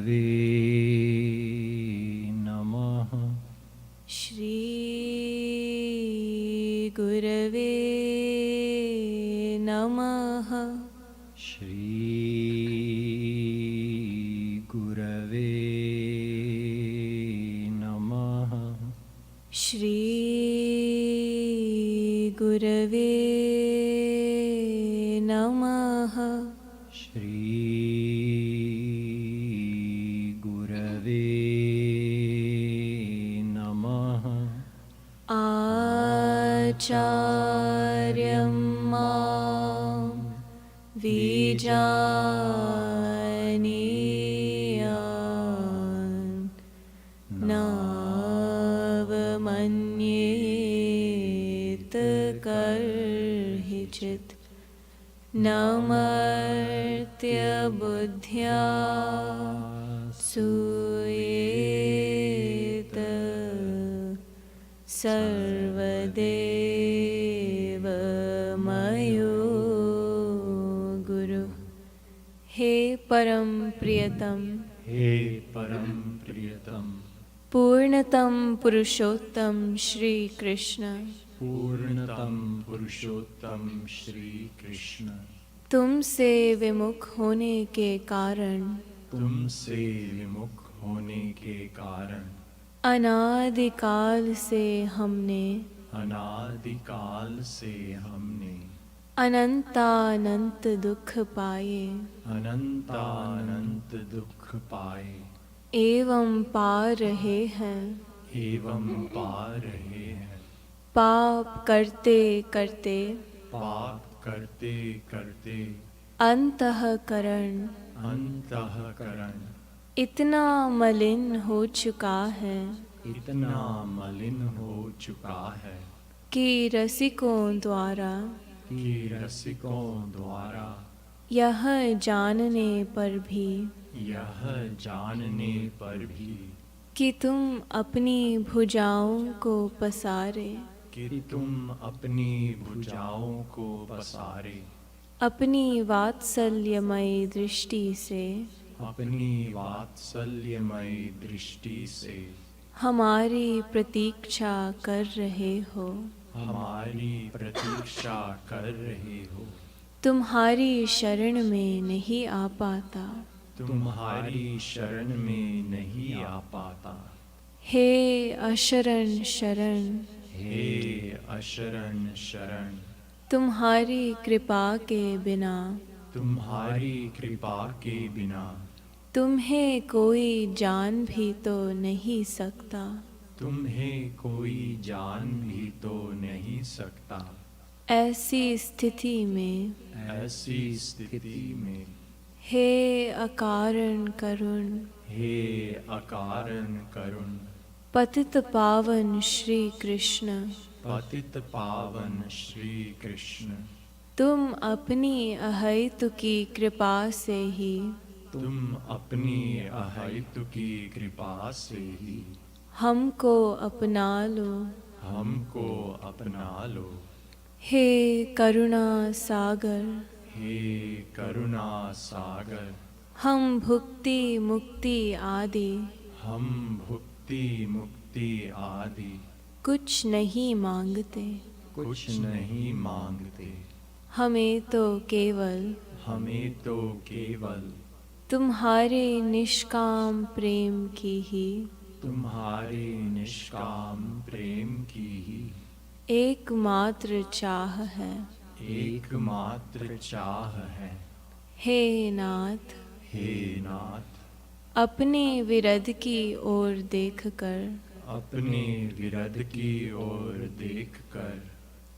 गुरवे नमः। श्री गुरवे नमः। श्री गुरवे नमः। श्री गुरवे नमः। श्री गुरवे नमः। आचार्यं मां विजानीयान् नावमन्येत कर्हिचित् नमर्त्यबुद्ध्या सूयेत सर्वदेवमयो गुरु। हे परम प्रियतम, हे परम प्रियतम, पूर्णतम पुरुषोत्तम श्री कृष्ण, पूर्णतम पुरुषोत्तम श्री कृष्ण, तुमसे विमुख होने के कारण, तुमसे विमुख होने के कारण अनादिकाल से हमने अनादिकाल से हमने अनंतानंत दुख पाए अनंतानंत दुख पाए एवं पा रहे हैं। एवं पा रहे हैं। पाप करते करते पाप करते करते अंतःकरण अंतःकरण इतना मलिन हो चुका है इतना मलिन हो चुका है कि रसिकों द्वारा कि रसिकों द्वारा यह जानने पर भी यह जानने पर भी कि तुम अपनी भुजाओं को पसारे, कि तुम अपनी भुजाओं को पसारे, अपनी वात्सल्यमयी दृष्टि से अपनी वात्सल्यमयी दृष्टि से हमारी प्रतीक्षा कर रहे हो। हमारी प्रतीक्षा कर रहे हो। तुम्हारी शरण में नहीं आ पाता, तुम्हारी शरण में नहीं आ पाता। हे अशरण शरण, हे अशरण शरण, तुम्हारी कृपा के बिना तुम्हारी कृपा के बिना तुम्हें कोई जान भी तो नहीं सकता। तुम्हें कोई जान भी तो नहीं सकता। ऐसी स्थिति में ऐसी स्थिति में हे अकारण करुण, हे अकारण करुण, पतित पावन श्री कृष्ण, पतित पावन श्री कृष्ण, तुम अपनी अहैतुकी कृपा से ही तुम अपनी अहैतुकी कृपा से ही हमको अपना लो। हमको अपना लो। हे करुणा सागर, हे करुणा सागर, हम भुक्ति मुक्ति आदि हम भुक्ति मुक्ति आदि कुछ नहीं मांगते। कुछ नहीं मांगते। हमें तो केवल तुम्हारे निष्काम प्रेम की ही तुम्हारे निष्काम प्रेम की ही एकमात्र चाह है। एकमात्र चाह है। हे नाथ, हे नाथ, अपने विरध की ओर देखकर अपने विरध की ओर देखकर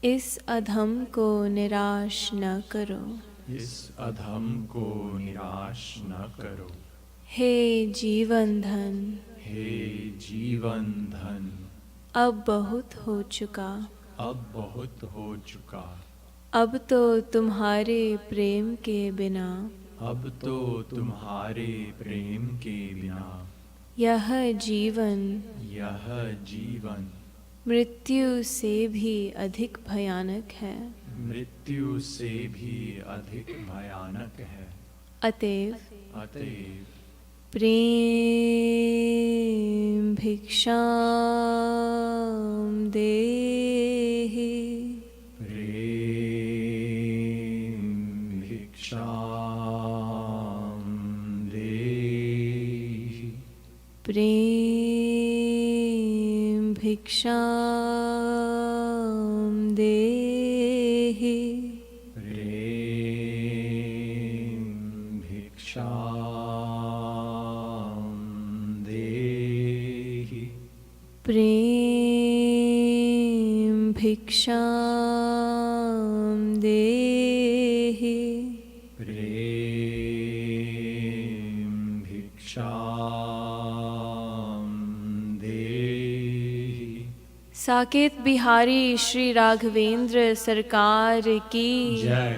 इस अधम को निराश न करो। इस अधम को निराश न करो। हे जीवन धन, हे जीवन धन, अब बहुत हो चुका, अब बहुत हो चुका। अब तो तुम्हारे प्रेम के बिना अब तो तुम्हारे प्रेम के बिना यह जीवन मृत्यु से भी अधिक भयानक है। मृत्यु से भी अधिक भयानक है। अतएव अतएव प्रेम भिक्षाम देहि। प्रेम भिक्षाम देहि। प्रेम भिक्षाम देहि। प्रेम भिक्षाम देहि। प्रेम भिक्षाम देहि। प्रेम भिक्षाम देहि। साकेत बिहारी श्री राघवेंद्र सरकार की जय।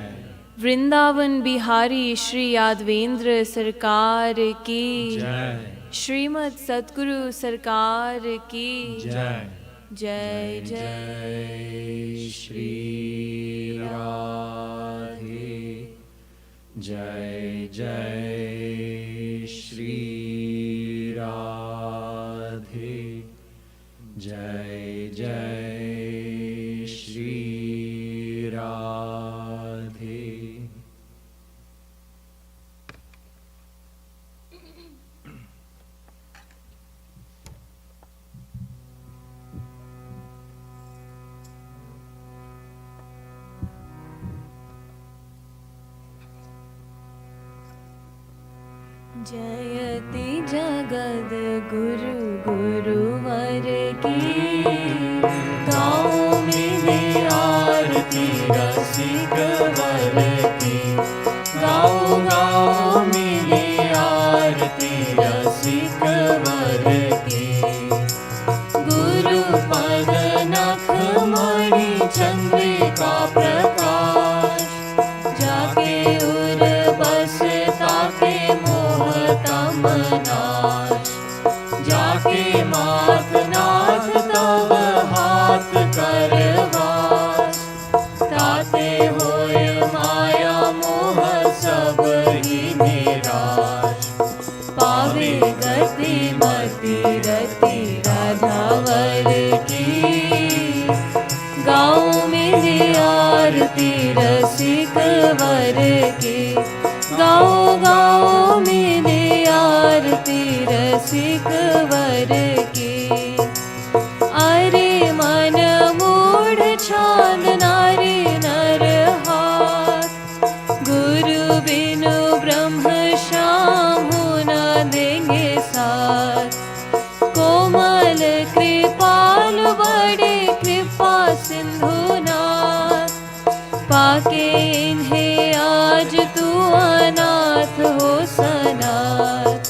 वृंदावन बिहारी श्री यादवेंद्र सरकार की जय। श्रीमद् सतगुरु सरकार की जय। जय जय श्री राधे। जय जय श्री राधे। जय जय श्री राधे। जयति जगद गुरु गुरुवर की गाँव मिले आरती रसिक वर की। गाँव गाँव मिले आरती रसिक वर की। गुरु पद नख मणि चंद्रिका प्रकाश। जाके उर बस ताके तम नाश। जाके मात नाथ तव हाथ करवास। ताते होय माया मोह सब ही निराश। पावे गति मति रति राधावर की। गाँव मिली आरती रसिक वर की। गाँव गाँव मिली आरती रसिक वर की। अरे मन मूढ़ छांद नारी नर हाथ। गुरु बिनु ब्रह्म श्याम न देंगे साथ। कोमल कृपाल बड़े कृपा सिंधुनाथ। पाके इन्हें आज तू अनाथ हो सनाथ।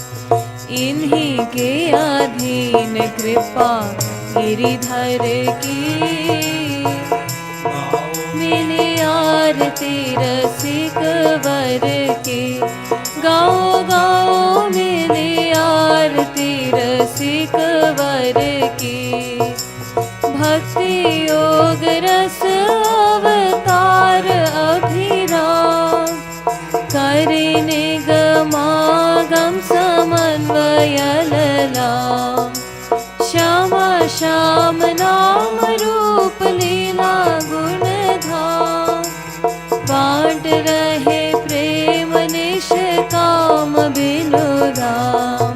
इन्हीं के अधीन कृपा गिरिधर की। मिली आरती रसिक वर की। गाँव गाँव मिली आरती रसिक वर की। भक्ति योग रस अवतार अभिराम। करे निगमागम समन्वय ललाम। श्यामा श्याम नाम रूप लीला गुण धाम। बाँट रहे प्रेम निष्काम बिनु दाम।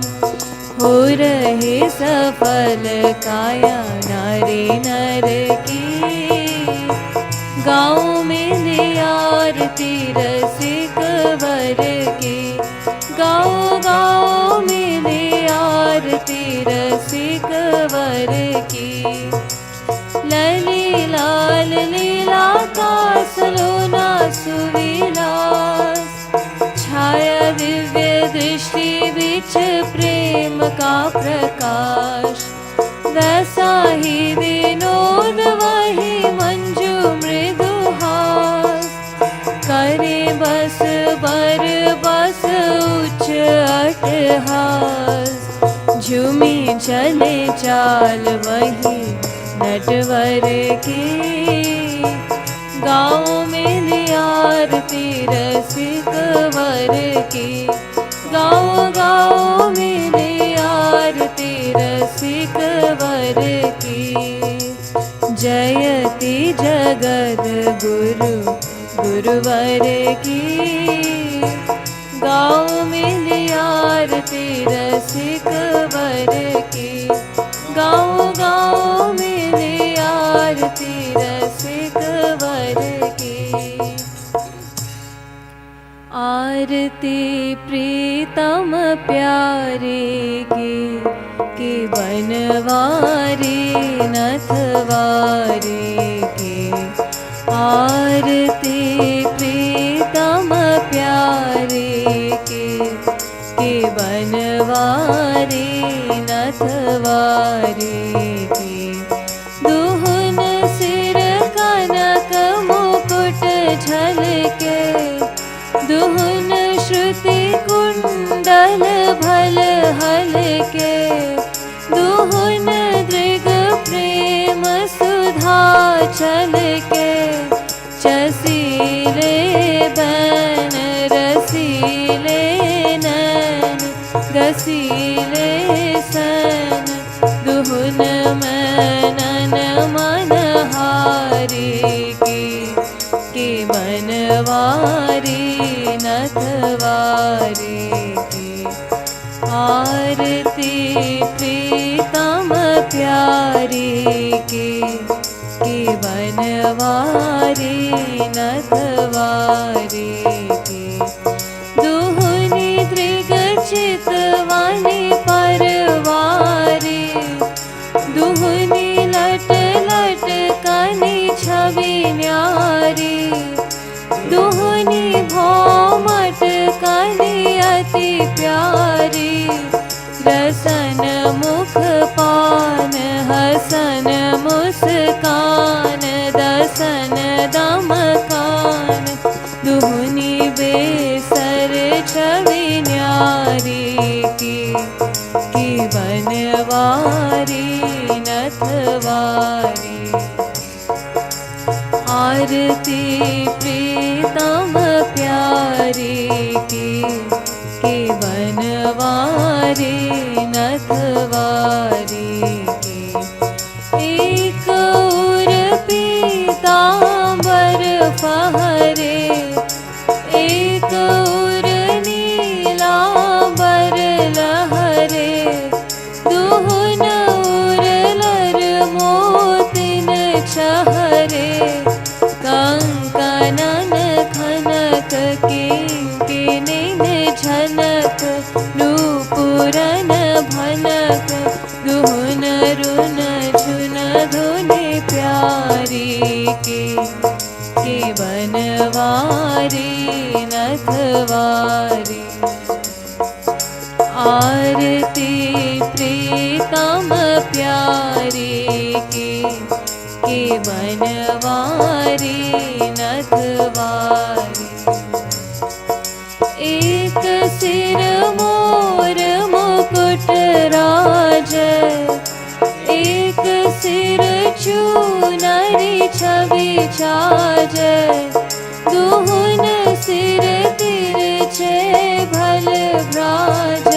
हो रहे सफल काया नारी नर की। गाँव मिली आरती रसिक वर की। गाँव गाँव मिली आरती रसिक वर की। लली लाल लीला का सलोना सुविलास। छाया दिव्य दृष्टि बिच प्रेम का प्रकाश। वैसा ही विनोद वही मंजू मृदुहास। करे बस बर बस उच्च अट्टहास। झूमी चले चाल वही नटवर की। गाँव मिली आरती रसिक वर की। गाँव गाँव गुरुवर की। गाँव मिली आरती रसिक वर की। गाँव गाँव मिली आरती रसिक वर की। आरती प्रीतम प्यारे की बनवारी नथवारी की। आरती प्रीतम प्यारे की बनवारी नथवारी की। दुहुन सिर कनक मुकुट झलके। दुहुन श्रुति कुंडल भल हलके। दुहुन दृग प्रेम सुधा छलके। चसीले बन रसीले नैन गसीले सन। दुहुन मनन मनहारी की बनवारी नथवारी की। आरती प्रीतम प्यारी की बनवारी नथवारी की। दुहुनी दृग चितवानी परवारी। दुहुनी लट लट कनी छवि न्यारी। दुहुनी भौमट कनी अति प्यारी। रसन मुख पान हसन मुस्कान। दसन दमकान दुहुनी बेसर छवि न्यारी की बनवारी नथवारी। आरती प्रीतम प्यारी की बनवारी नथवारी की। एक उर पीतांबर फहरे। एक उर नीलांबर लहरे। दुहुन उरलर मोतिन छहरे। कंकनन खनक किंकिनिन झनक। नूपुरन भनक दुहुन रुन झुन धुनि प्यारी की बनवारी नथवारी। आरती प्रीतम प्यारी की बनवारी नथवारी। एक सिर मोर मुकुट राज। एक सिर चूनरी छवि छाज। दुहुन सिर तिरछे भल भ्राज।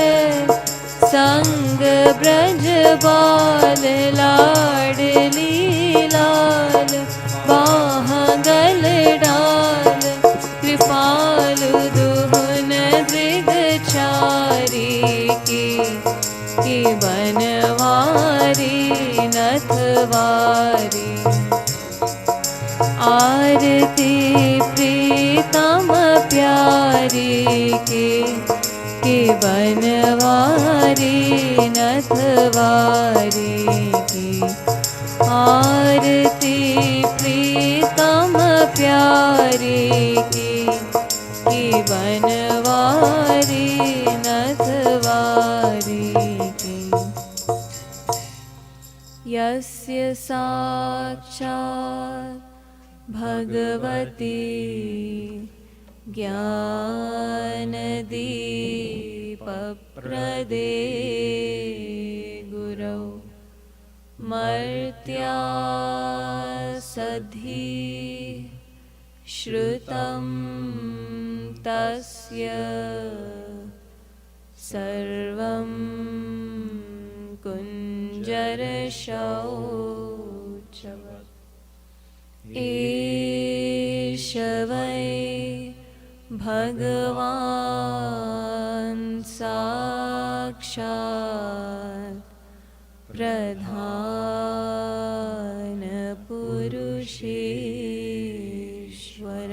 संग ब्रज बाल लाडली लाल। बाहंगल डाल कृपालु दुहुन दृग चारी की बनवारी नथवारी। आरती प्रीतम प्यारी की बनवारी नथवारी की। आरती प्रीतम प्यारी की बनवारी नथवारी की। यस्य साक्षात् भगवती ज्ञानदीपप्रदे गुरौ मर्त्या सद्धि श्रुतं तस्य सर्वं कुञ्जरशौचवत्। केशवै भगवान् साक्षात् प्रधानपुरुषेश्वर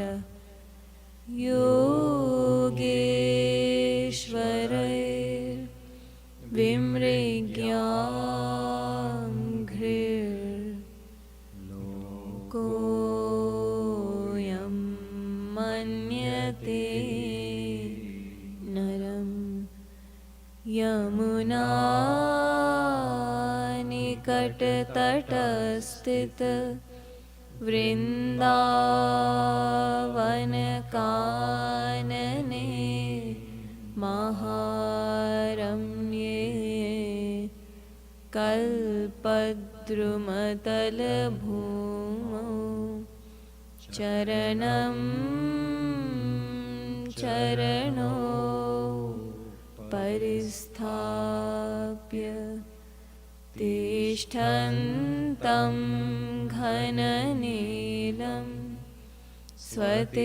योगेश्वरैर्विमृग्याङ्घ्रिर्लोकोऽयं मन्यते नरं यमुनानिकटतटस्थित वृन्दावनकानने महारम्ये कल्पद्रुमतलभूमौ चरणं चरणौ परिस्थाप्य तिष्ठन्तं घननीलं स्वतेजसा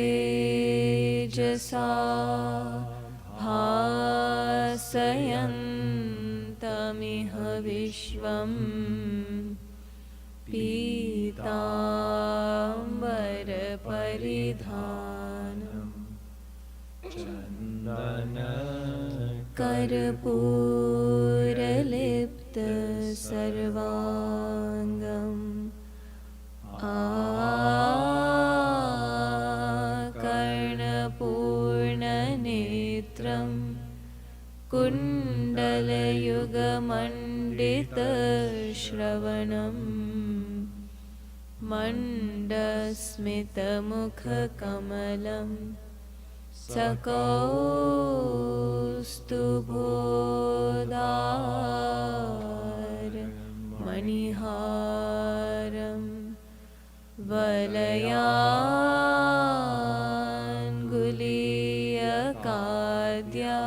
भासयन्तमिह विश्वं पीताम्बरपरिधानम् कर्पूरलिप्त सर्वाङ्गम् कर्णपूर्णनेत्रं कुण्डलयुगमण्डितश्रवणं मण्डस्मितमुखकमलं सकौस्तुभोदारमणिहारं वलयाङ्गुलीयकाद्या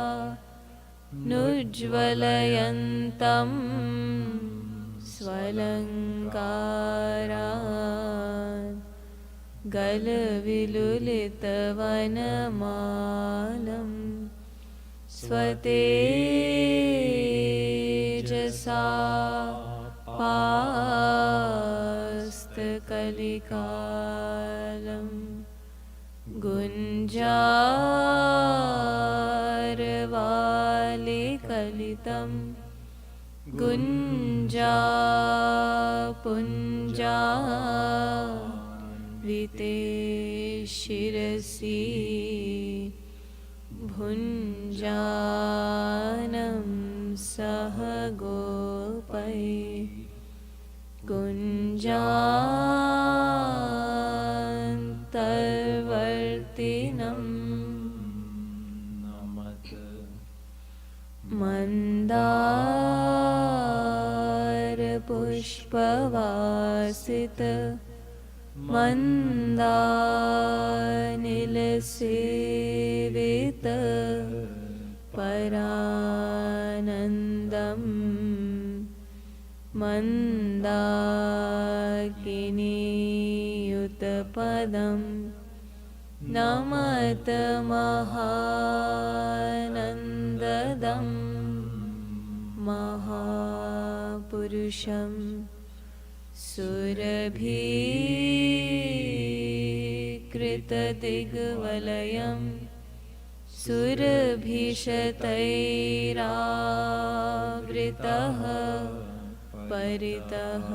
नुज्ज्वलयन्तं स्वलङ्कारान् गलविलुलितवनमालं स्वतेजसा पास्तकलिकालं गुञ्जारवालिकलितं गुञ्जापुञ्जाविते शिरसि भुञ्जानं सह गोपै कुञ्जान्तर्वर्तिनं मन्दारपुष्पवासित मन्दानिलसेवित परानन्दं मन्दाकिनीयुतपदं नमतमहानन्ददं महापुरुषं सुरभिकृतदिग्वलयं सुरभिशतैरावृतः परितः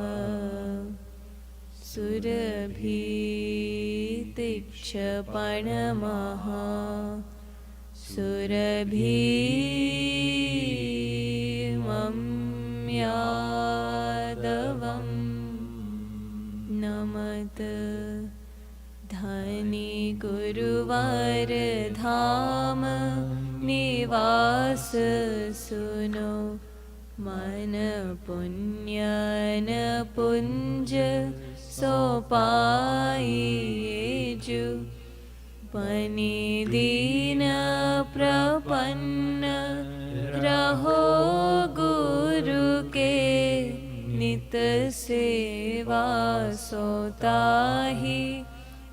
सुरभितीक्ष्णपणमः सुरभिमं यादवं नमत धनी गुरुवरधाम निवास सुनो मन पुण्यन पुंज सोपाइयेजु पनि दीन प्रपन्न रहो गुरु के नित सेवा सोताहि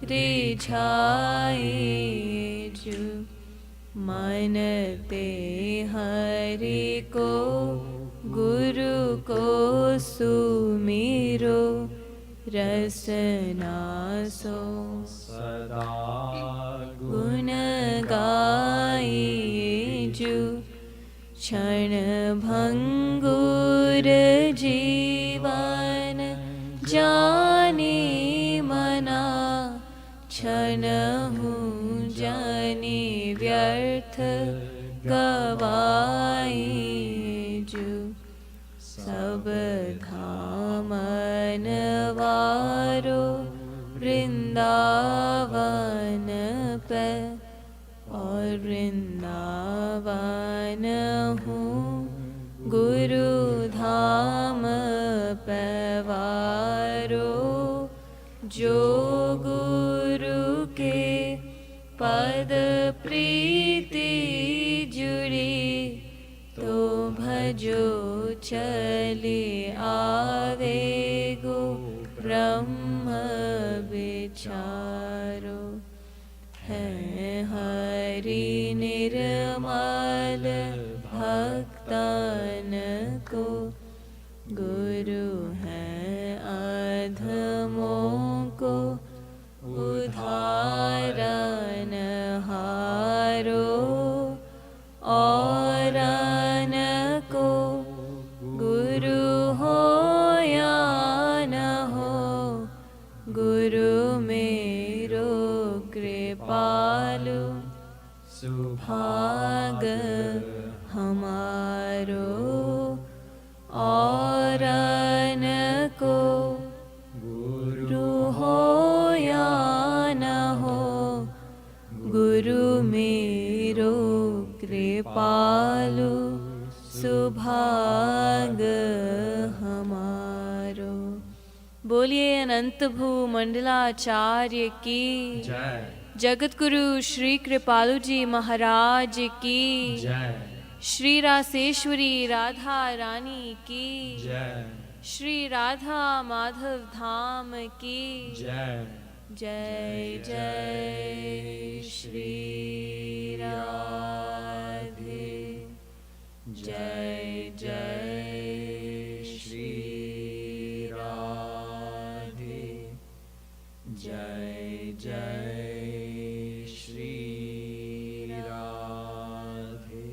रिझाए जो मानते हरि को गुरु को सुमिरो रसना सो सदा गुण गाए जो क्षण भंगुर जीवन जाने मना क्षण हूँ जाने व्यर्थ गवाए जो सब धामन वारो वृंदावन पे और वृंदावन हूँ गुरु धाम पैवारो जो गुरु के पद प्रीति जुड़ी तो भजो चले आवे गो ब्रह्म विचारो है हरि निर्मल भक्तन को गुरु है अधमों को उधारन हारो और को गुरु हो या न हो गुरु मेरो कृपालु सुभाग हमारो और को गुरु हो या न हो गुरु मेरो कृपालु सुभाग हमारो। बोलिए अनंत भू मंडलाचार्य की जय। जगत गुरु श्री कृपालु जी महाराज की जय। श्री रासेश्वरी राधा रानी की जय। श्री राधा माधव धाम की जय। जय जय श्री राधे जय जय श्री राधे जय जय श्री राधे।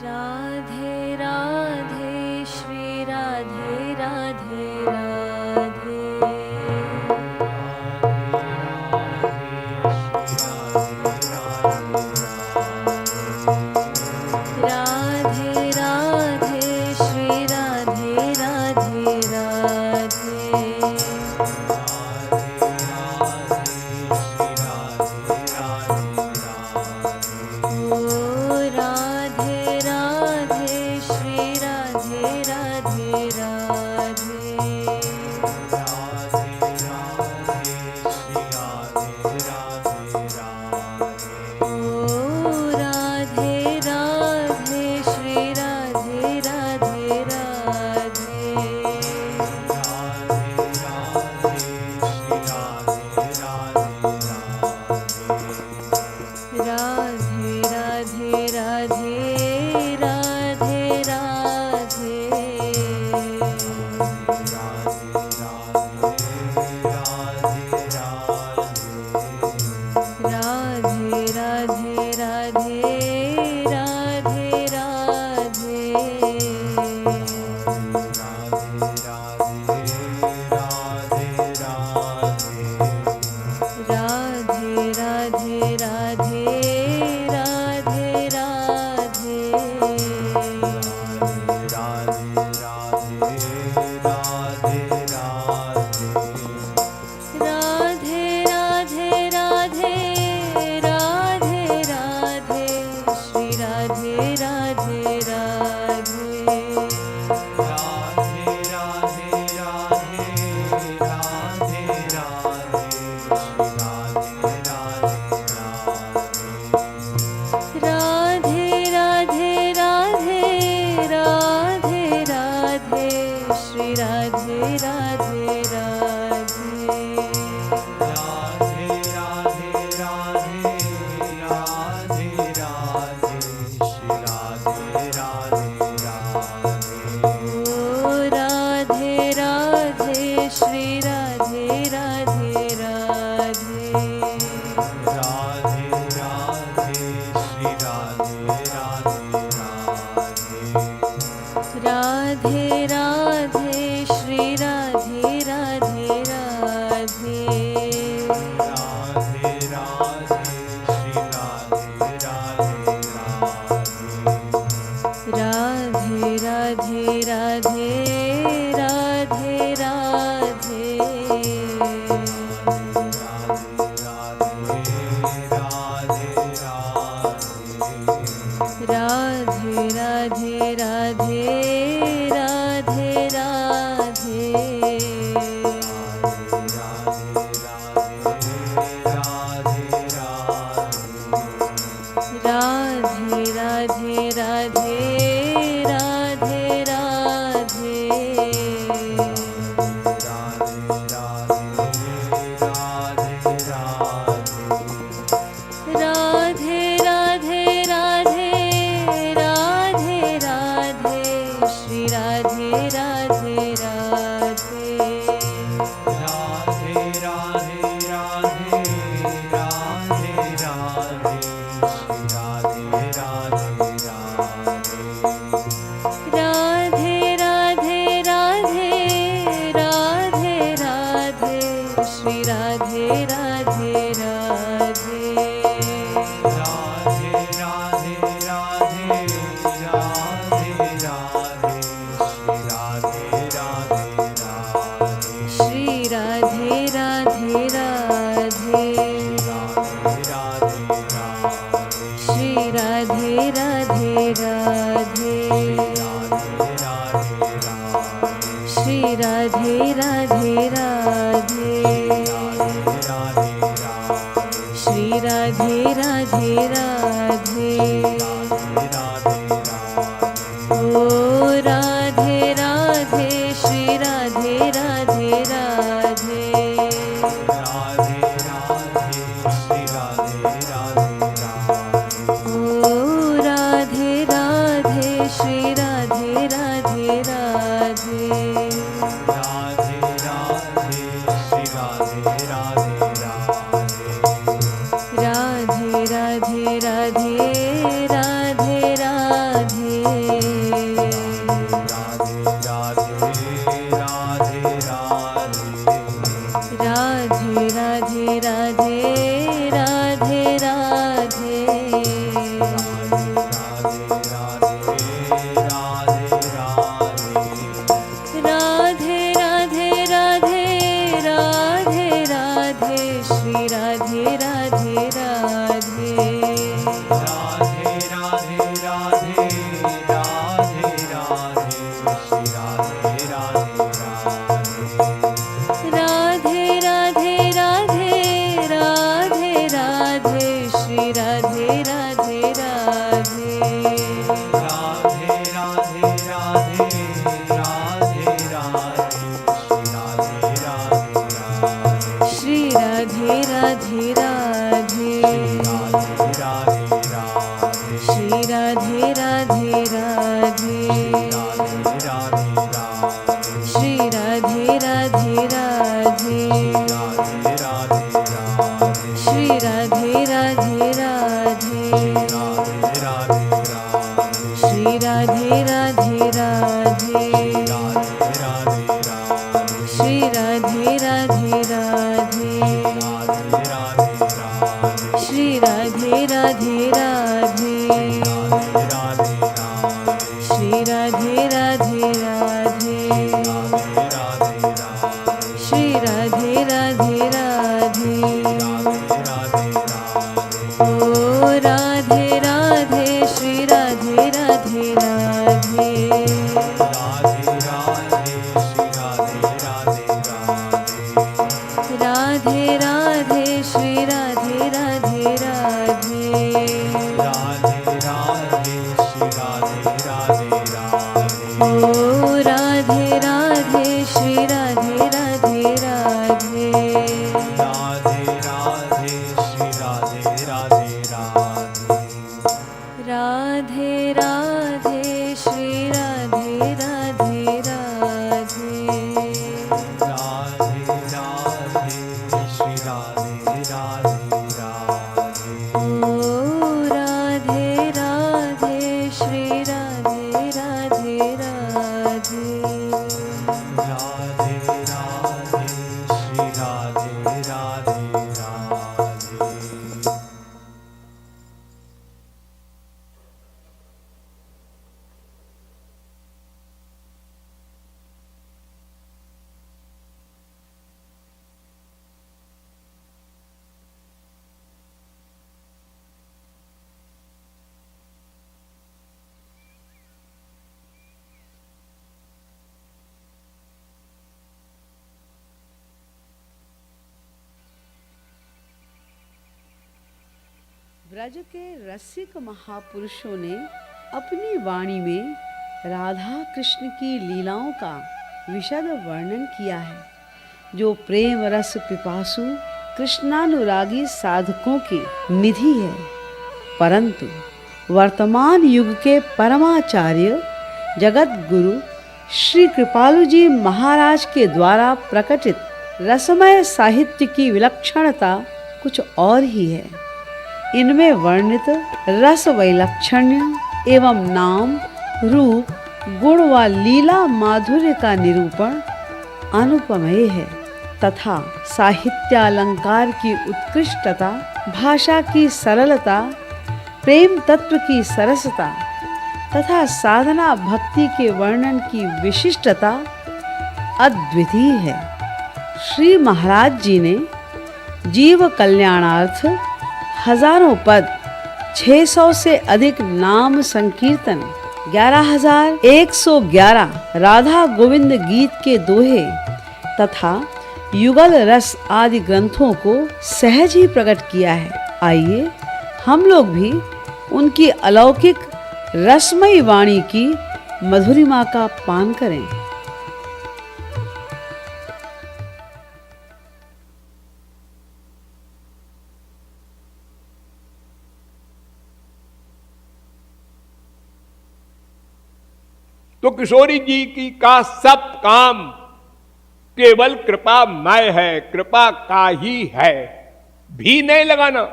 राधे राधे श्री राधे राधे राधे राधे राधे श्री राधे राधे राधे राधे राधे राधे राधे राधे श्री राधे राधे राधे राधे ओ राधे राधे श्री राधे राधे राधे राधे राधे श्री राधे राधे राधे राधे श्री राधे राधे राधे राधे राधे श्री राधे राधे ओ राधे राधे श्री राधे राधे राधे राधे राधे श्री राधे राधे राधे राधे श्री राधे राधे राधे राधे राधे श्री राधे राधे ओ राधे राधे श्री राधे राधे राधे राधे राधे श्री राधे राधे ब्रज के रसिक महापुरुषों ने अपनी वाणी में राधा कृष्ण की लीलाओं का विशद वर्णन किया है, जो प्रेम रस पिपासु कृष्णानुरागी साधकों की निधि है। परंतु वर्तमान युग के परमाचार्य जगत गुरु श्री कृपालु जी महाराज के द्वारा प्रकटित रसमय साहित्य की विलक्षणता कुछ और ही है। इनमें वर्णित रस वैलक्षण्य एवं नाम रूप गुण व लीला माधुर्य का निरूपण अनुपमेय है तथा साहित्यालंकार की उत्कृष्टता, भाषा की सरलता, प्रेम तत्व की सरसता तथा साधना भक्ति के वर्णन की विशिष्टता अद्वितीय है। श्री महाराज जी ने जीव कल्याणार्थ हजारों पद, 600 से अधिक नाम संकीर्तन, 11,111 राधा गोविंद गीत के दोहे तथा युगल रस आदि ग्रंथों को सहज ही प्रकट किया है। आइए हम लोग भी उनकी अलौकिक रसमयी वाणी की मधुरिमा का पान करें। तो किशोरी जी की का सब काम केवल कृपामय है, कृपा का ही है, भी नहीं लगाना।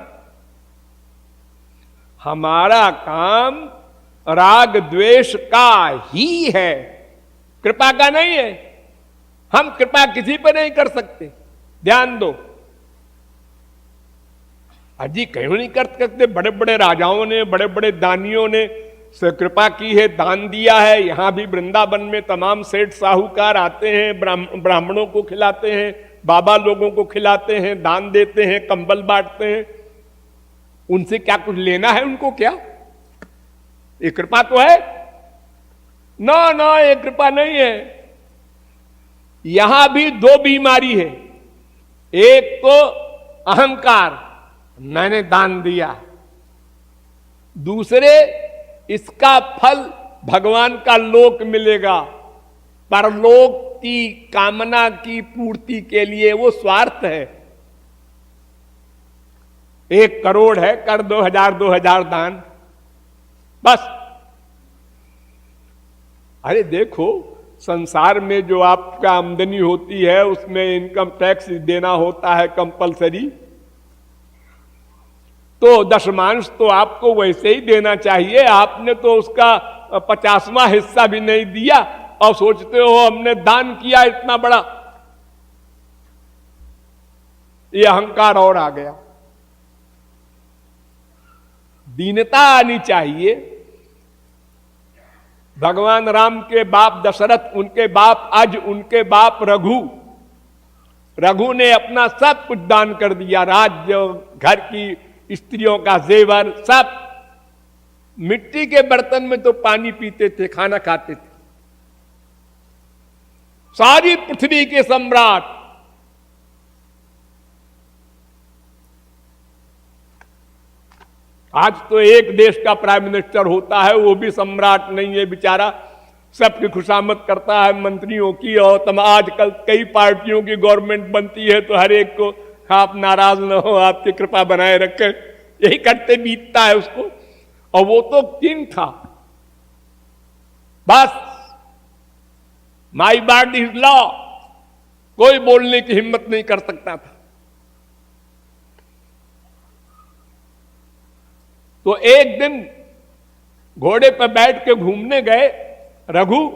हमारा काम राग द्वेष का ही है, कृपा का नहीं है। हम कृपा किसी पर नहीं कर सकते, ध्यान दो। अजी क्यों नहीं कर सकते? बड़े बड़े राजाओं ने, बड़े बड़े दानियों ने कृपा की है, दान दिया है। यहां भी वृंदावन में तमाम सेठ साहूकार आते हैं, ब्राह्मणों को खिलाते हैं, बाबा लोगों को खिलाते हैं, दान देते हैं, कंबल बांटते हैं। उनसे क्या कुछ लेना है उनको? क्या ये कृपा तो है ना? ना, ये कृपा नहीं है। यहां भी दो बीमारी है। एक तो अहंकार, मैंने दान दिया। दूसरे, इसका फल भगवान का लोक मिलेगा। परलोक की कामना की पूर्ति के लिए वो स्वार्थ है। 1 करोड़ है, कर 2,000 दान, बस। अरे देखो, संसार में जो आपका आमदनी होती है उसमें इनकम टैक्स देना होता है कंपलसरी। तो दशमांश तो आपको वैसे ही देना चाहिए। आपने तो उसका 50वां हिस्सा भी नहीं दिया और सोचते हो हमने दान किया इतना बड़ा। ये अहंकार और आ गया। दीनता आनी चाहिए। भगवान राम के बाप दशरथ, उनके बाप अज, उनके बाप रघु, रघु ने अपना सब कुछ दान कर दिया, राज्य, घर की स्त्रियों का जेवर, सब। मिट्टी के बर्तन में तो पानी पीते थे, खाना खाते थे। सारी पृथ्वी के सम्राट। आज तो एक देश का प्राइम मिनिस्टर होता है, वो भी सम्राट नहीं है बेचारा, सबकी खुशामद करता है मंत्रियों की। और आजकल कई पार्टियों की गवर्नमेंट बनती है तो हर एक को आप नाराज न हो, आपकी कृपा बनाए रखे, यही करते बीतता है उसको। और वो तो किंग था, बस माई वर्ड इज लॉ, कोई बोलने की हिम्मत नहीं कर सकता था। तो एक दिन घोड़े पर बैठ के घूमने गए रघु,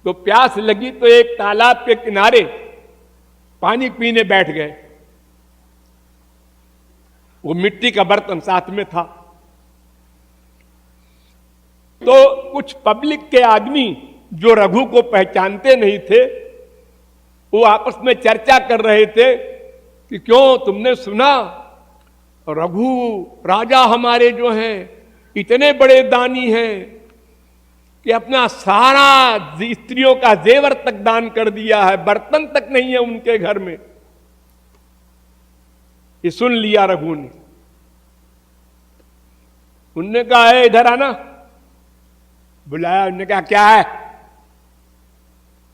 तो प्यास लगी तो एक तालाब के किनारे पानी पीने बैठ गए। वो मिट्टी का बर्तन साथ में था। तो कुछ पब्लिक के आदमी जो रघु को पहचानते नहीं थे, वो आपस में चर्चा कर रहे थे कि क्यों, तुमने सुना रघु राजा हमारे जो हैं इतने बड़े दानी हैं कि अपना सारा स्त्रियों का जेवर तक दान कर दिया है, बर्तन तक नहीं है उनके घर में। ये सुन लिया रघु ने। उनने कहा है इधर आना, बुलाया। उनने कहा क्या है?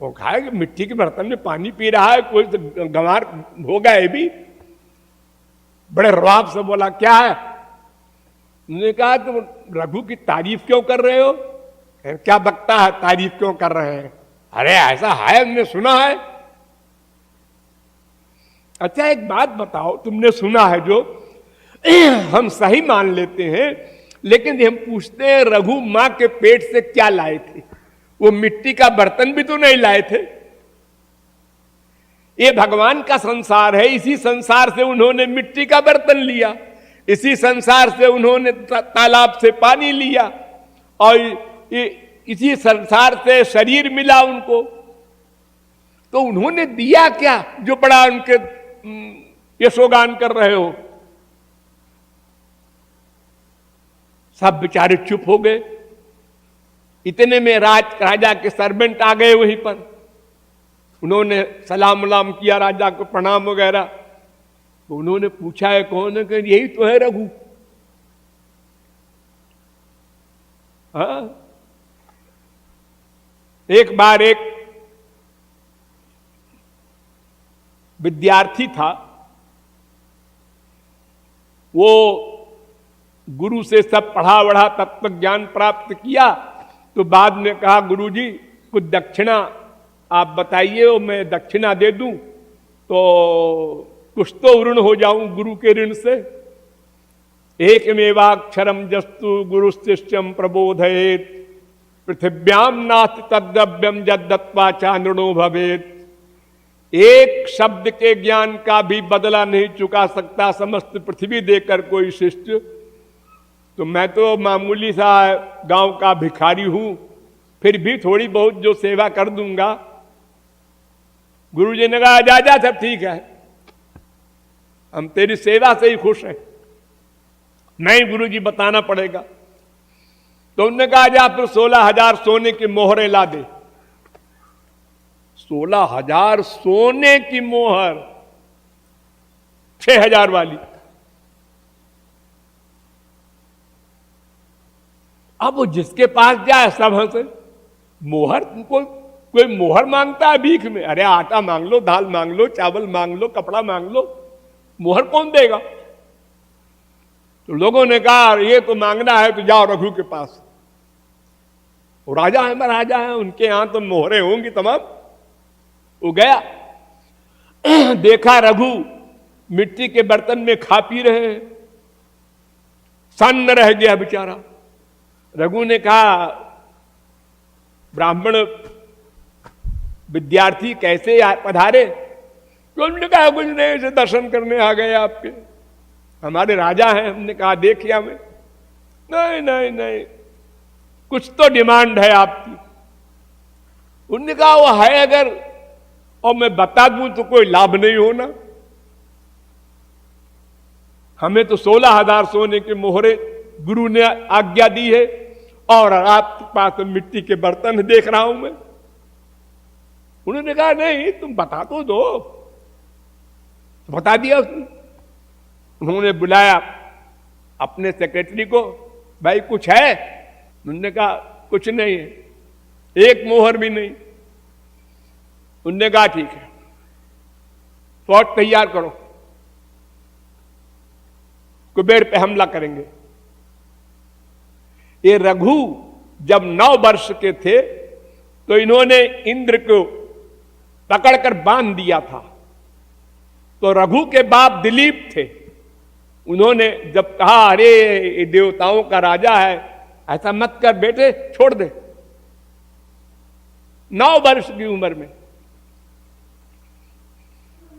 वो कहा कि मिट्टी के बर्तन में पानी पी रहा है, कोई तो गंवार होगा ये भी। बड़े रवाब से बोला क्या है? उन्होंने कहा तुम रघु की तारीफ क्यों कर रहे हो? क्या बकता है, तारीफ क्यों कर रहे हैं? अरे ऐसा है, हमने सुना है। अच्छा एक बात बताओ, तुमने सुना है जो हम सही मान लेते हैं, लेकिन हम पूछते हैं रघु मां के पेट से क्या लाए थे? वो मिट्टी का बर्तन भी तो नहीं लाए थे। ये भगवान का संसार है, इसी संसार से उन्होंने मिट्टी का बर्तन लिया, इसी संसार से उन्होंने तालाब से पानी लिया, और इसी संसार से शरीर मिला उनको। तो उन्होंने दिया क्या जो बड़ा उनके यशोगान कर रहे हो? सब बेचारे चुप हो गए। इतने में राजा के सर्वेंट आ गए वहीं पर। उन्होंने सलाम वलाम किया, राजा को प्रणाम वगैरह। तो उन्होंने पूछा है कौन है? कि यही तो है रघु। हाँ, एक बार एक विद्यार्थी था, वो गुरु से सब पढ़ा वढ़ा तत्व ज्ञान प्राप्त किया। तो बाद में कहा गुरुजी कुछ दक्षिणा आप बताइए और मैं दक्षिणा दे दूं तो कुछ तो ऋण हो जाऊं गुरु के ऋण से। एकमेवाक्षरम जस्तु गुरु शिष्यम प्रबोधयेत, पृथिव्याम नास्ति तद्द्रव्यम यद्दत्वा चांद्रणो भवेत। एक शब्द के ज्ञान का भी बदला नहीं चुका सकता समस्त पृथ्वी देकर कोई शिष्य। तो मैं तो मामूली सा गांव का भिखारी हूं, फिर भी थोड़ी बहुत जो सेवा कर दूंगा। गुरुजी ने कहा जा जा, सब ठीक है, हम तेरी सेवा से ही खुश हैं। नहीं गुरुजी बताना पड़ेगा। तो उन्होंने कहा जा फिर 16,000 सोने की मोहरें ला दे। 16,000 सोने की मोहर, 6,000 वाली। अब वो जिसके पास जाए सब हंसे। मोहर, कोई मोहर मांगता है भीख में? अरे आटा मांग लो, दाल मांग लो, चावल मांग लो, कपड़ा मांग लो, मोहर कौन देगा? तो लोगों ने कहा ये तो मांगना है तो जाओ रघु के पास, वो राजा है, महाराजा है, उनके यहां तो मोहरें होंगी तमाम। वो गया, देखा रघु मिट्टी के बर्तन में खा पी रहे हैं, सन्न रह गया बेचारा। रघु ने कहा ब्राह्मण विद्यार्थी कैसे पधारे? तो उन्होंने कहा कुछ नहीं, ऐसे दर्शन करने आ गए आपके, हमारे राजा हैं। हमने कहा देखिए हमें। नहीं नहीं नहीं, कुछ तो डिमांड है आपकी। उन्होंने कहा वो है अगर और मैं बता दूं तो कोई लाभ नहीं होना। हमें तो 16,000 सोने के मोहरे गुरु ने आज्ञा दी है और आपके पास मिट्टी के बर्तन देख रहा हूं मैं। उन्होंने कहा नहीं तुम बता तो दो। तो बता दिया उसने। उन्होंने बुलाया अपने सेक्रेटरी को, भाई कुछ है? उन्होंने कहा कुछ नहीं है, एक मोहर भी नहीं। उन्होंने कहा ठीक है, फौज तैयार करो, कुबेर पे हमला करेंगे। ये रघु जब 9 वर्ष के थे तो इन्होंने इंद्र को पकड़कर बांध दिया था। तो रघु के बाप दिलीप थे। उन्होंने जब कहा अरे ये देवताओं का राजा है, ऐसा मत कर बेटे, छोड़ दे। 9 वर्ष की उम्र में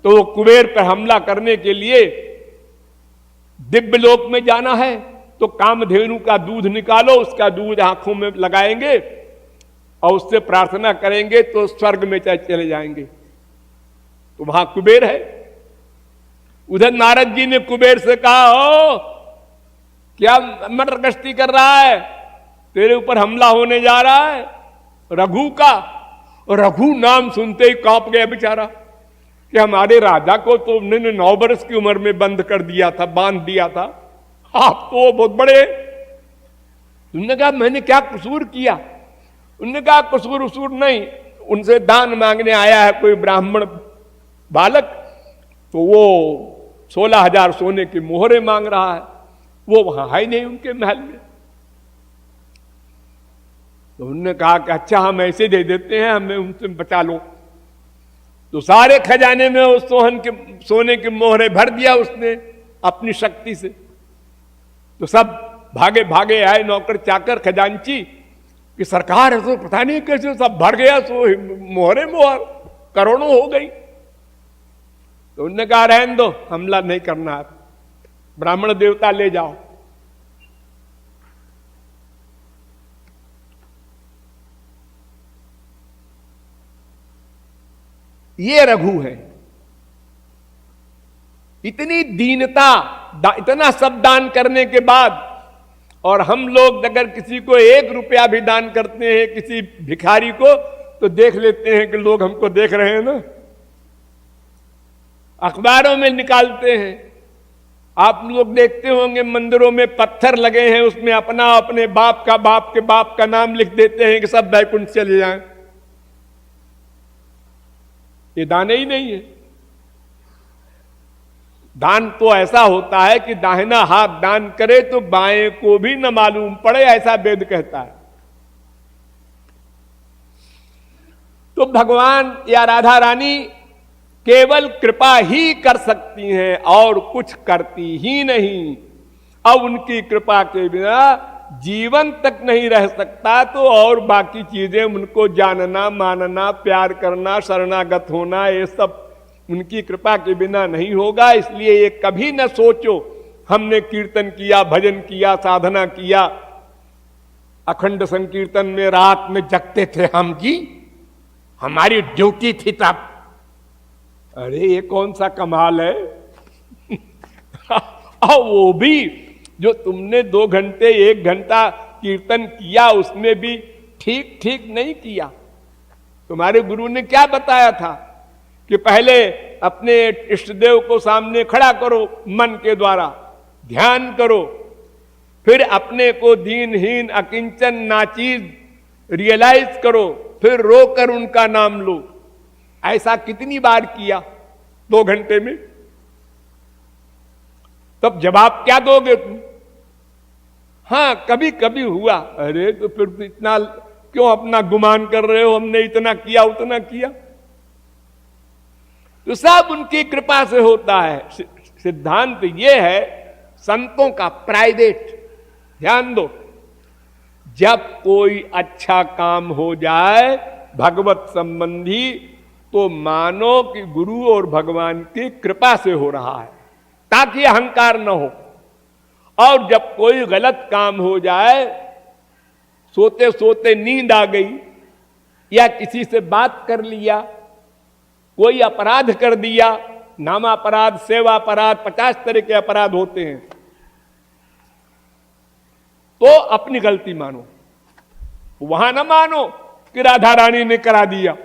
तो कुबेर पर हमला करने के लिए दिव्य लोक में जाना है तो कामधेनु का दूध निकालो, उसका दूध आंखों में लगाएंगे और उससे प्रार्थना करेंगे तो स्वर्ग में चले जाएंगे। तो वहां कुबेर है। उधर नारद जी ने कुबेर से कहा, ओ क्या मटर गश्ती कर रहा है, तेरे ऊपर हमला होने जा रहा है रघु का। और रघु नाम सुनते ही कांप गया बेचारा कि हमारे राजा को तो उन्होंने 9 वर्ष की उम्र में बंद कर दिया था, बांध दिया था, आप तो बहुत बड़े। उन्होंने कहा मैंने क्या कसूर किया? उन्होंने कहा कसूर उसूर नहीं, उनसे दान मांगने आया है कोई ब्राह्मण बालक, तो वो 16,000 सोने की मोहरे मांग रहा है, वो वहां है नहीं उनके महल में। तो उन्होंने कहा कि अच्छा हम ऐसे दे देते हैं, हमें उनसे बचा लो। तो सारे खजाने में उस सोने के मोहरे भर दिया उसने अपनी शक्ति से। तो सब भागे भागे आए नौकर चाकर खजांची कि सरकार है तो पता नहीं कैसे सब भर गया, सो मोहरे मोहर करोड़ों हो गई। तो उन्होंने कहा रहने दो, हमला नहीं करना है, ब्राह्मण देवता ले जाओ। ये रघु है। इतनी दीनता, इतना सब दान करने के बाद, और हम लोग अगर किसी को 1 रुपया भी दान करते हैं किसी भिखारी को तो देख लेते हैं कि लोग हमको देख रहे हैं ना, अखबारों में निकालते हैं। आप लोग देखते होंगे मंदिरों में पत्थर लगे हैं, उसमें अपना अपने बाप का, बाप के बाप का नाम लिख देते हैं कि सब वैकुंठ चले जाएं। ये दान ही नहीं है। दान तो ऐसा होता है कि दाहिना हाथ दान करे तो बाएं को भी न मालूम पड़े, ऐसा वेद कहता है। तो भगवान या राधा रानी केवल कृपा ही कर सकती हैं और कुछ करती ही नहीं। अब उनकी कृपा के बिना जीवन तक नहीं रह सकता, तो और बाकी चीजें उनको जानना, मानना, प्यार करना, शरणागत होना, ये सब उनकी कृपा के बिना नहीं होगा। इसलिए ये कभी न सोचो हमने कीर्तन किया, भजन किया, साधना किया, अखंड संकीर्तन में रात में जगते थे हम जी, हमारी ड्यूटी थी तब। अरे ये कौन सा कमाल है। और वो भी जो तुमने 2 घंटे 1 घंटा कीर्तन किया उसमें भी ठीक ठीक नहीं किया। तुम्हारे गुरु ने क्या बताया था कि पहले अपने इष्ट देव को सामने खड़ा करो, मन के द्वारा ध्यान करो, फिर अपने को दीनहीन अकिंचन नाचीज रियलाइज करो, फिर रोकर उनका नाम लो। ऐसा कितनी बार किया 2 घंटे में? तब जवाब क्या दोगे तुम? हां कभी कभी हुआ। अरे तो फिर तो इतना क्यों अपना गुमान कर रहे हो, हमने इतना किया उतना किया? तो सब उनकी कृपा से होता है। सिद्धांत ये है संतों का प्राइवेट। ध्यान दो, जब कोई अच्छा काम हो जाए भगवत संबंधी तो मानो कि गुरु और भगवान की कृपा से हो रहा है, ताकि अहंकार न हो। और जब कोई गलत काम हो जाए सोते सोते नींद आ गई, या किसी से बात कर लिया, कोई अपराध कर दिया, नामापराध, सेवा अपराध, 50 तरह के अपराध होते हैं, तो अपनी गलती मानो, वहां ना मानो कि राधा रानी ने करा दिया।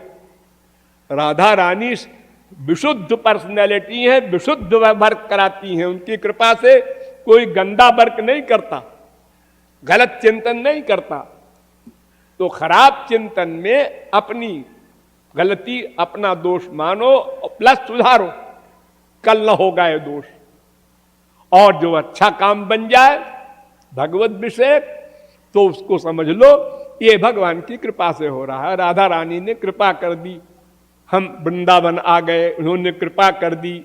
राधा रानी विशुद्ध पर्सनैलिटी है, विशुद्ध वर्क कराती हैं, उनकी कृपा से कोई गंदा वर्क नहीं करता, गलत चिंतन नहीं करता। तो खराब चिंतन में अपनी गलती, अपना दोष मानो प्लस सुधारो, कल न होगा ये दोष। और जो अच्छा काम बन जाए भगवत विषय, तो उसको समझ लो ये भगवान की कृपा से हो रहा है। राधा रानी ने कृपा कर दी, हम वृंदावन आ गए, उन्होंने कृपा कर दी,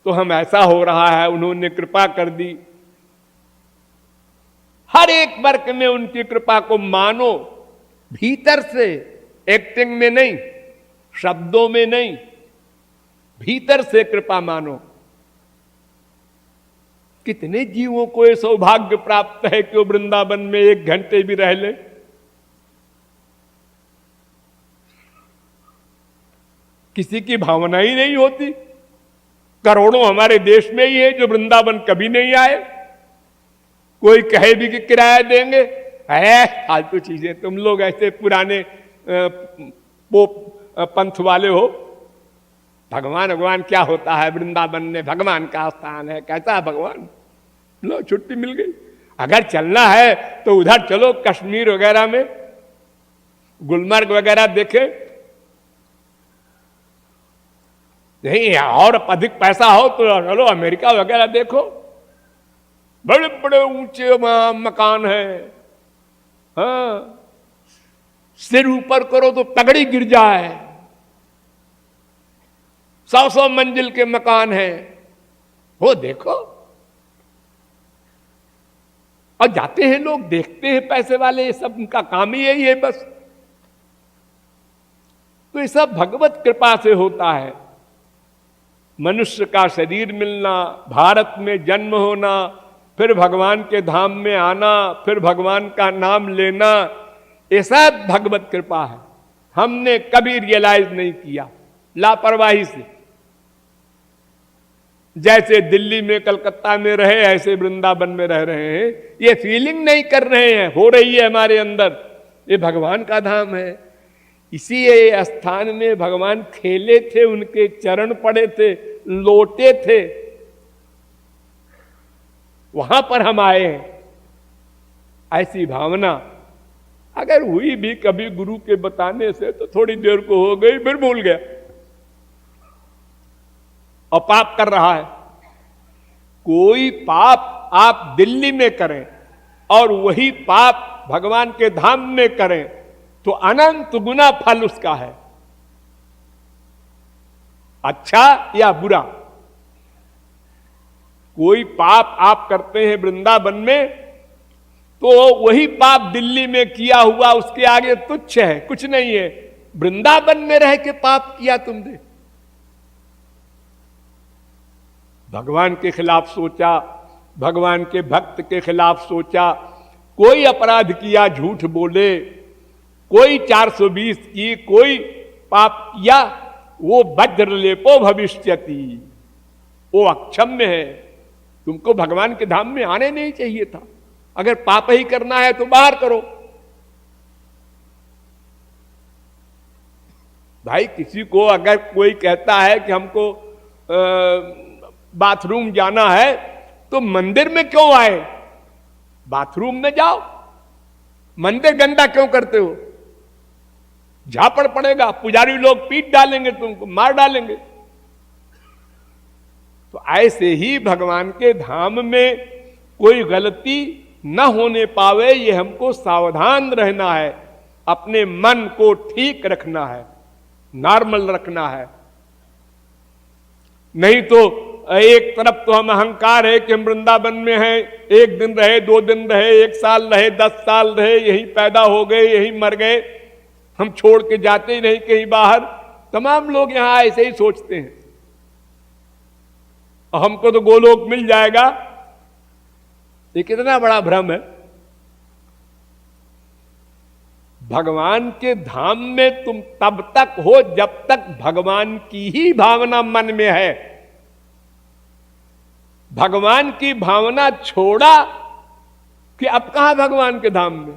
तो हम ऐसा हो रहा है, उन्होंने कृपा कर दी। हर एक वर्ग में उनकी कृपा को मानो, भीतर से, एक्टिंग में नहीं, शब्दों में नहीं, भीतर से कृपा मानो। कितने जीवों को यह सौभाग्य प्राप्त है कि वो वृंदावन में 1 घंटे भी रह ले। किसी की भावना ही नहीं होती। करोड़ों हमारे देश में ही है जो वृंदावन कभी नहीं आए। कोई कहे भी कि किराया देंगे, है फालतू चीजें, तुम लोग ऐसे पुराने पंथ वाले हो। भगवान भगवान क्या होता है, वृंदावन में भगवान का स्थान है, कैसा है भगवान। लो छुट्टी मिल गई। अगर चलना है तो उधर चलो, कश्मीर वगैरह में, गुलमर्ग वगैरह देखे। नहीं और अधिक पैसा हो तो चलो अमेरिका वगैरह देखो, बड़े बड़े ऊंचे मकान है। हाँ, सिर ऊपर करो तो पगड़ी गिर जाए। 100-100 मंजिल के मकान है, वो देखो। और जाते हैं लोग, देखते हैं पैसे वाले, ये सब उनका काम ही यही है बस। तो ये सब भगवत कृपा से होता है। मनुष्य का शरीर मिलना, भारत में जन्म होना, फिर भगवान के धाम में आना, फिर भगवान का नाम लेना, ये सब भगवत कृपा है। हमने कभी रियलाइज नहीं किया, लापरवाही से। जैसे दिल्ली में, कलकत्ता में रहे, ऐसे वृंदावन में रह रहे हैं, ये फीलिंग नहीं कर रहे हैं, हो रही है हमारे अंदर, ये भगवान का धाम है। इसी स्थान में भगवान खेले थे, उनके चरण पड़े थे, लोटे थे, वहां पर हम आए हैं। ऐसी भावना अगर हुई भी कभी गुरु के बताने से तो थोड़ी देर को हो गई, फिर भूल गया और पाप कर रहा है। कोई पाप आप दिल्ली में करें और वही पाप भगवान के धाम में करें तो अनंत गुना फल उसका है, अच्छा या बुरा। कोई पाप आप करते हैं वृंदावन में तो वही पाप दिल्ली में किया हुआ उसके आगे तुच्छ है, कुछ नहीं है। वृंदावन में रह के पाप किया तुमने, भगवान के खिलाफ सोचा, भगवान के भक्त के खिलाफ सोचा, कोई अपराध किया, झूठ बोले, कोई 420 की, कोई पाप किया, वो वज्रलेपो भविष्यति, वो अक्षम्य है। तुमको भगवान के धाम में आने नहीं चाहिए था। अगर पाप ही करना है तो बाहर करो। भाई किसी को अगर कोई कहता है कि हमको बाथरूम जाना है तो मंदिर में क्यों आए, बाथरूम में जाओ, मंदिर गंदा क्यों करते हो। झापड़ पड़ेगा, पुजारी लोग पीट डालेंगे, तुमको मार डालेंगे। तो ऐसे ही भगवान के धाम में कोई गलती न होने पावे, ये हमको सावधान रहना है, अपने मन को ठीक रखना है, नॉर्मल रखना है। नहीं तो एक तरफ तो हम अहंकार है कि हम वृंदावन में हैं, 1 दिन रहे, 2 दिन रहे, 1 साल रहे, 10 साल रहे, यहीं पैदा हो गए, यहीं मर गए, हम छोड़ के जाते ही नहीं कहीं बाहर। तमाम लोग यहां ऐसे ही सोचते हैं, हमको तो गोलोक मिल जाएगा। ये कितना बड़ा भ्रम है। भगवान के धाम में तुम तब तक हो जब तक भगवान की ही भावना मन में है। भगवान की भावना छोड़ा कि अब कहां भगवान के धाम में,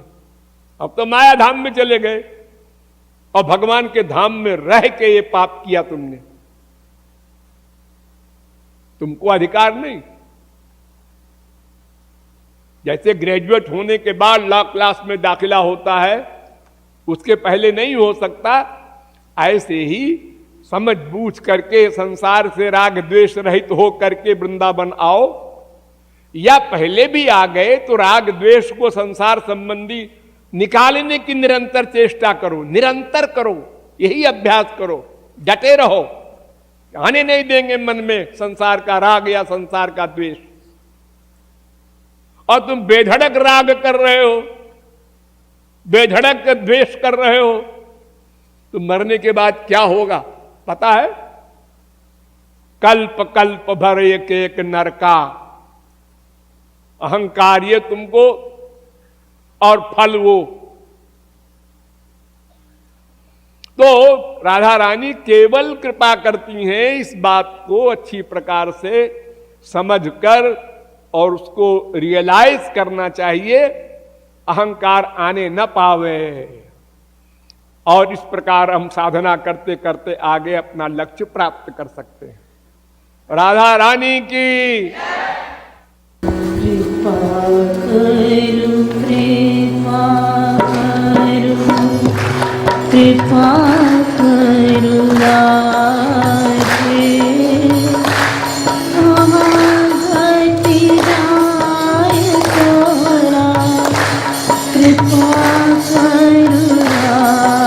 अब तो माया धाम में चले गए और भगवान के धाम में रह के ये पाप किया तुमने, तुमको अधिकार नहीं। जैसे ग्रेजुएट होने के बाद लॉ क्लास में दाखिला होता है, उसके पहले नहीं हो सकता, ऐसे ही समझ बूझ करके संसार से राग द्वेष रहित हो करके वृंदावन आओ, या पहले भी आ गए तो राग द्वेष को संसार संबंधी निकालने की निरंतर चेष्टा करो, निरंतर करो, यही अभ्यास करो, डटे रहो। आने नहीं देंगे मन में संसार का राग या संसार का द्वेष। और तुम बेधड़क राग कर रहे हो, बेधड़क द्वेष कर रहे हो, तो मरने के बाद क्या होगा पता है? कल्प कल्प भर एक एक नरका, अहंकार ये तुमको और फल वो। तो राधा रानी केवल कृपा करती हैं, इस बात को अच्छी प्रकार से समझकर और उसको रियलाइज करना चाहिए, अहंकार आने न पावे। और इस प्रकार हम साधना करते करते आगे अपना लक्ष्य प्राप्त कर सकते हैं। राधा रानी की कृपा करो, कृपा करो, कृपा करो राधे, भक्ति जाय तोरा, कृपा करो राधे।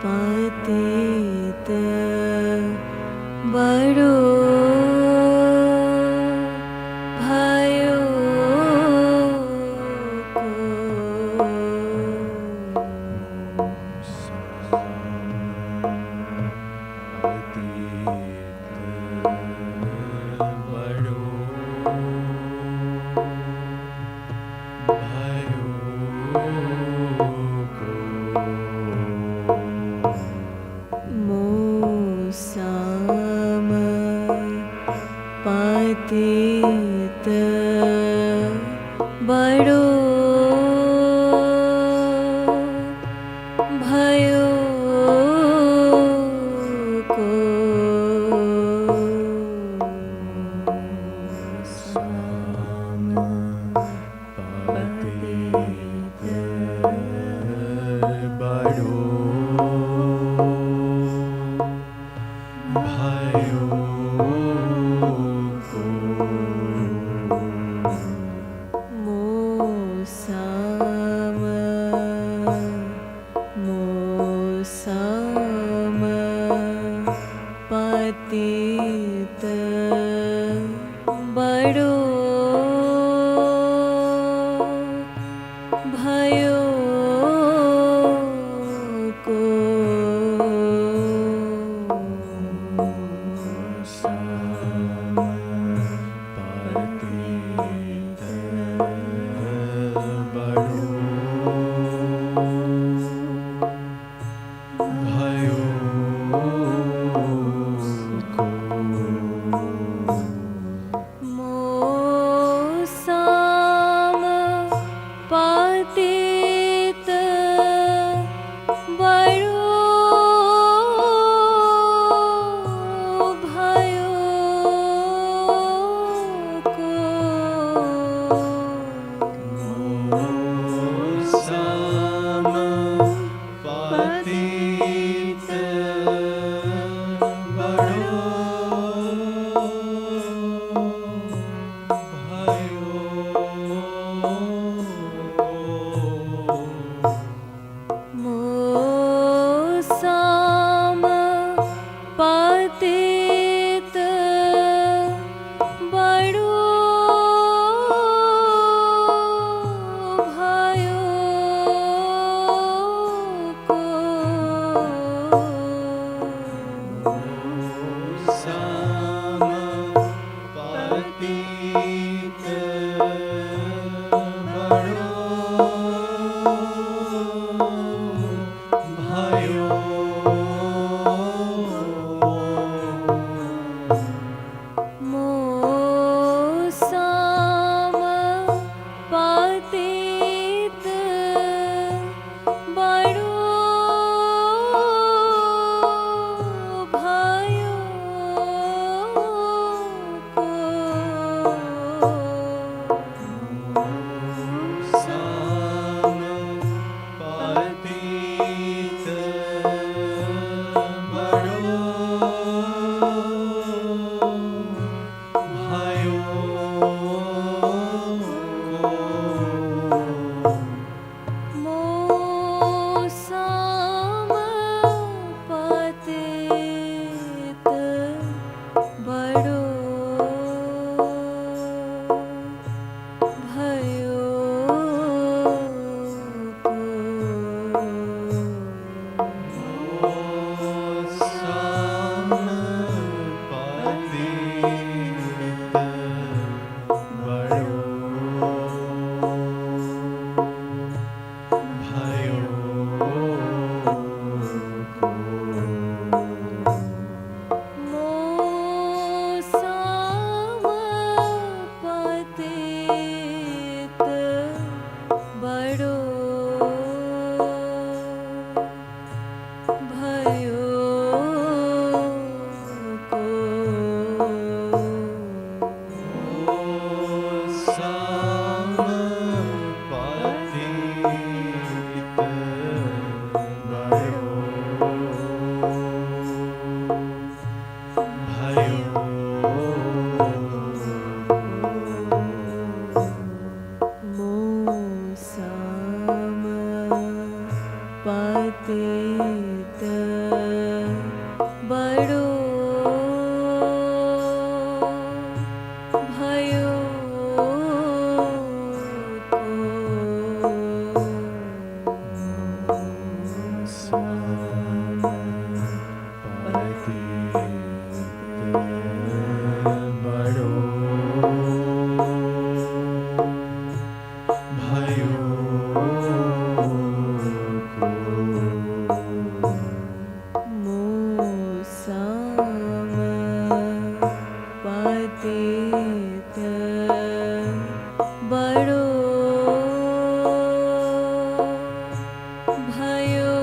पतित बड़ो भयो पतित बड़ो भयो को साम पतित बड़ो भयो मोसम सम पतित बड़ो भयो को भयो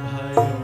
भयो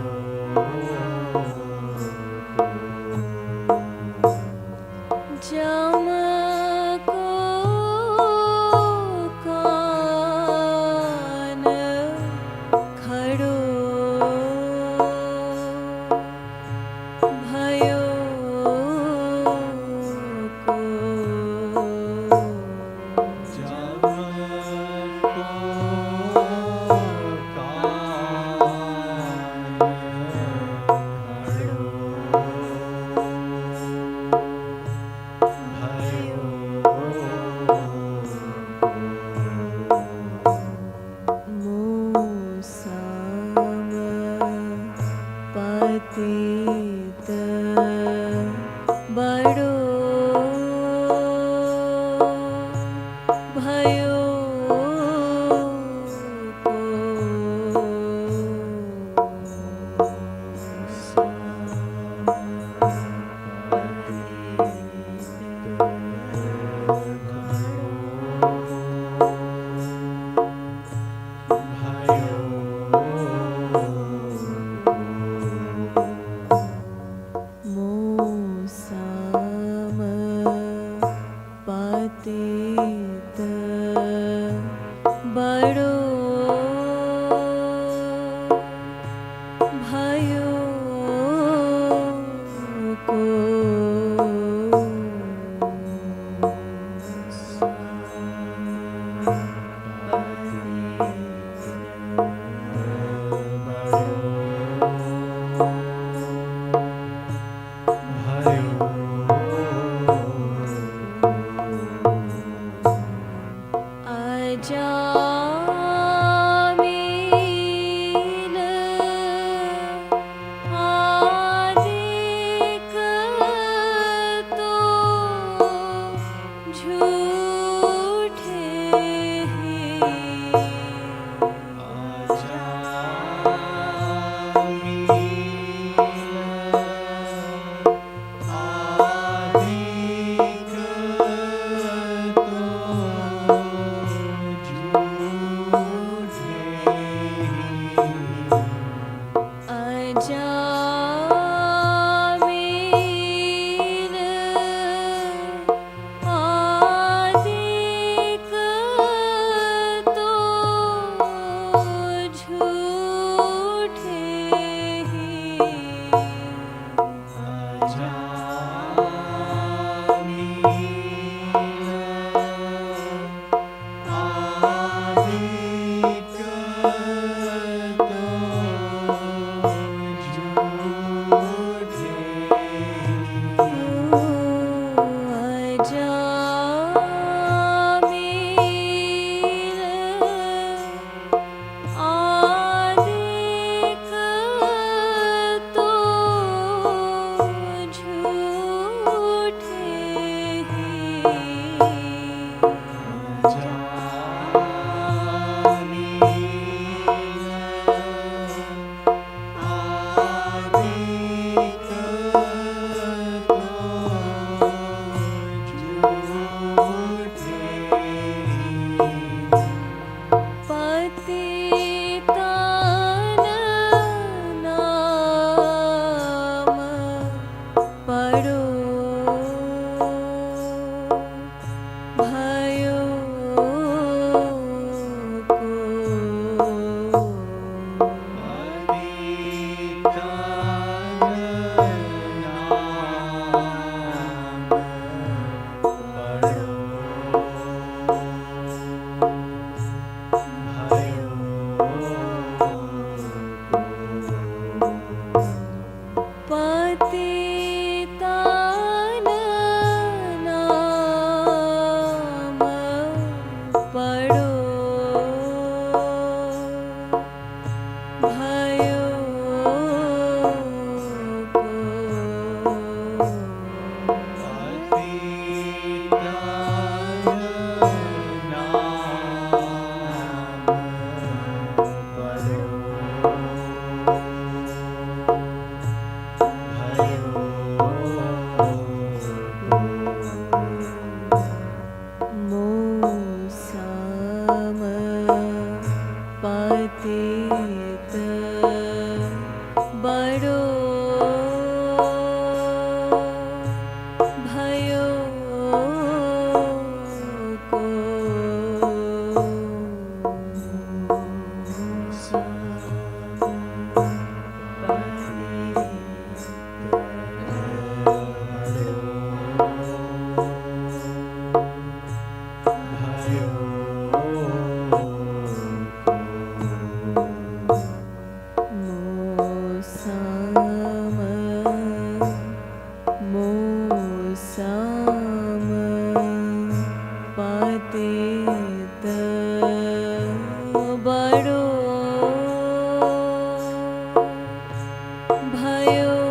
पतित बड़ो भयो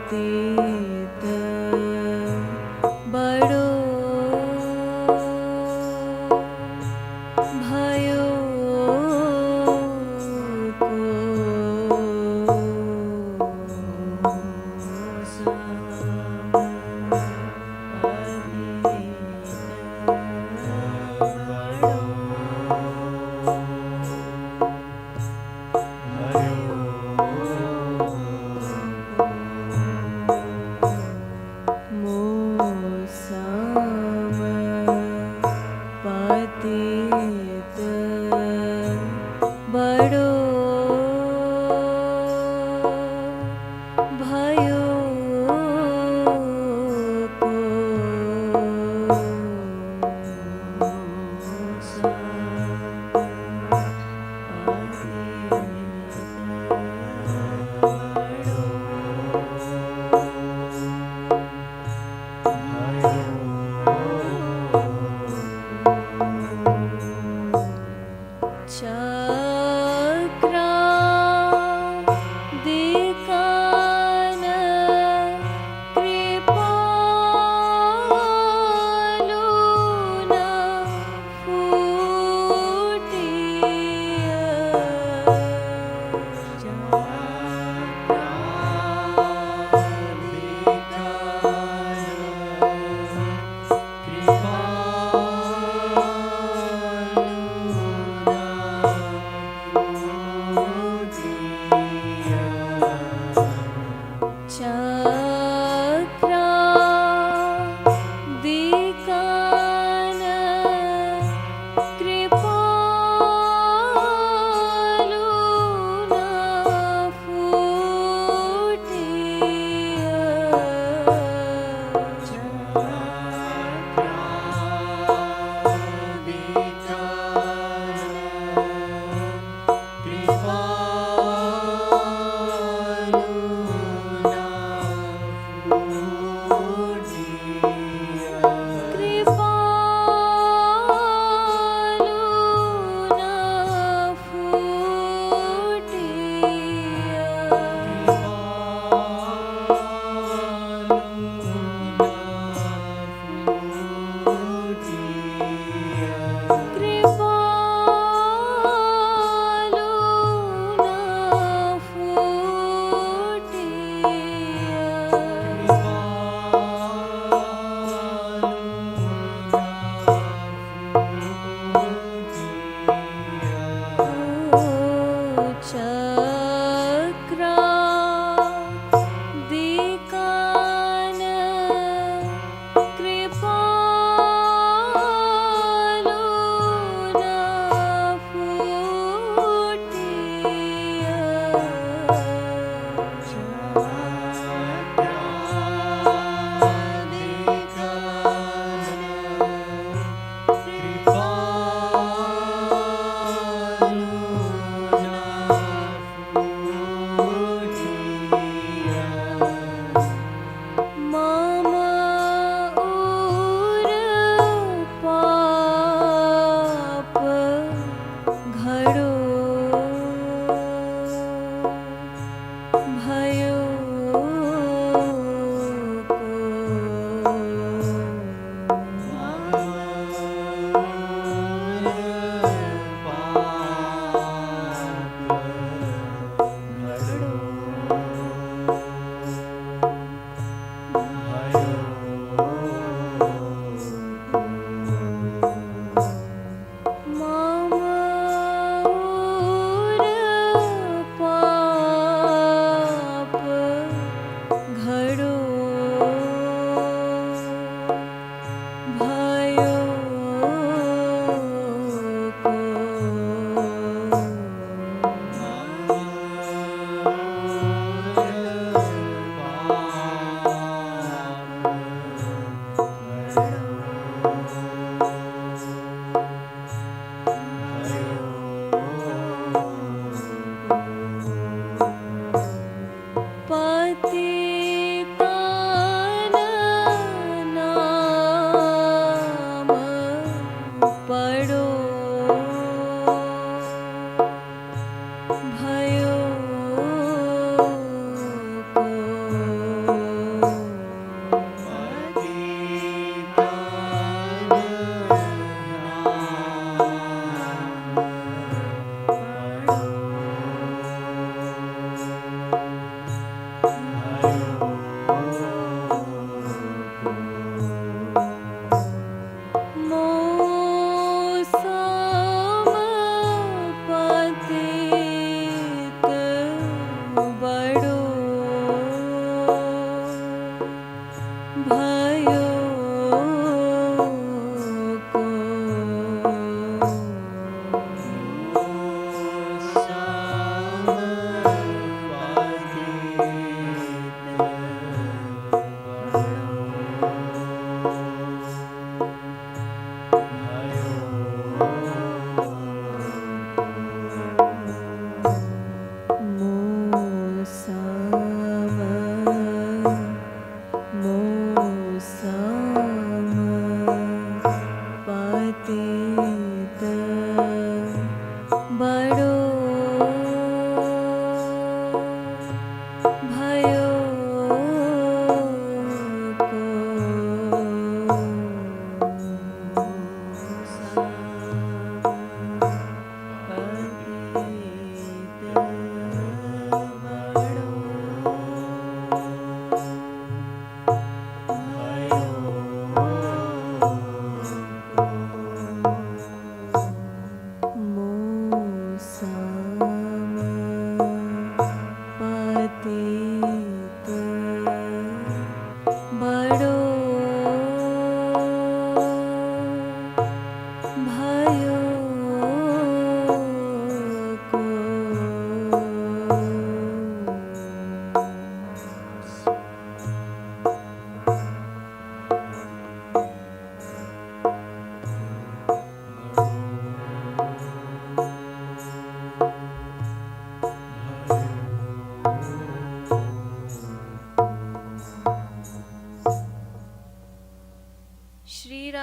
पतित बड़ो भयो को पतित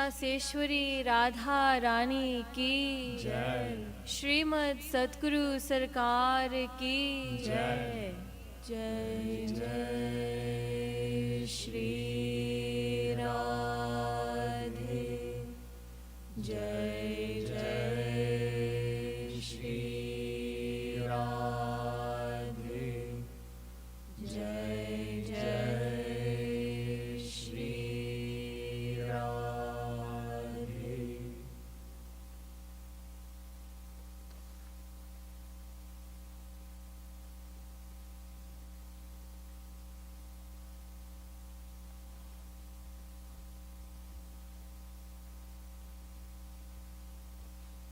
रासेश्वरी राधा रानी की जय। श्रीमद् सतगुरु सरकार की जय। जय जय श्री राधे, जय जय